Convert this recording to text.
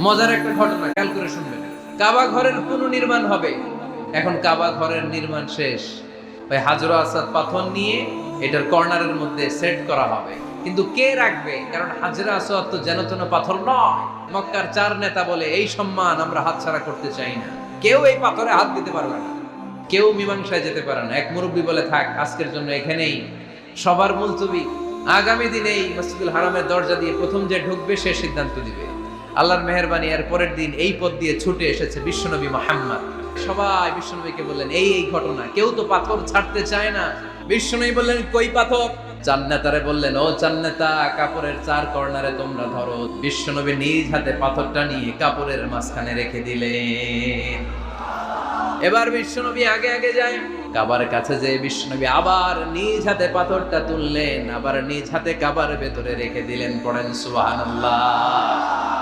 মজার একটা ঘটনা, খেয়াল করে শুনবেন। কাবা ঘরের পুনর্নির্মাণ হবে। এখন কাবা ঘরের নির্মাণ শেষ, ওই হাজর আসাদ পাথর নিয়ে এটার কর্নারের মধ্যে সেট করা হবে। কিন্তু কে রাখবে? কারণ হাজরা আসওয়াদ তো যেন তেন পাথর নয়। মক্কার 4 নেতা বলে এই সম্মান আমরা হাতছাড়া করতে চাই না, কেউ এই পাথরে হাত দিতে পারবে না, কেউ মীমাংসায় যেতে পারে না। এক মুরব্বী বলে, থাক আজকের জন্য এখানেই সবার মুলতবি, আগামী দিনে এই মসজিদুল হারামের দরজা দিয়ে প্রথম যে ঢুকবে সে সিদ্ধান্ত দিবে। আল্লাহর মেহেরবানি, এর পরের দিন এই পথ দিয়ে ছুটে এসেছে বিশ্বনবী মুহাম্মদ। সবাই বিশ্বনবীকে বললেন, এই এই ঘটনা, কেউ তো পাথর ছাড়তে চায় না। বিশ্বনবী বললেন, কই পাথর? জান্নাতারে বললেন, ও জান্নাতা, কাপড়ের 4 কর্নারে তোমরা ধরো। বিশ্বনবী নিজ হাতে পাথরটা নিয়ে কাপড়ের মাঝখানে রেখে দিলেন। এবার বিশ্বনবী আগে আগে যায়, কাবার কাছে যে বিশ্বনবী আবার নিজ হাতে পাথরটা তুললেন, আবার নিজ হাতে কাবার ভেতরে রেখে দিলেন। পড়েন সুবহানাল্লাহ।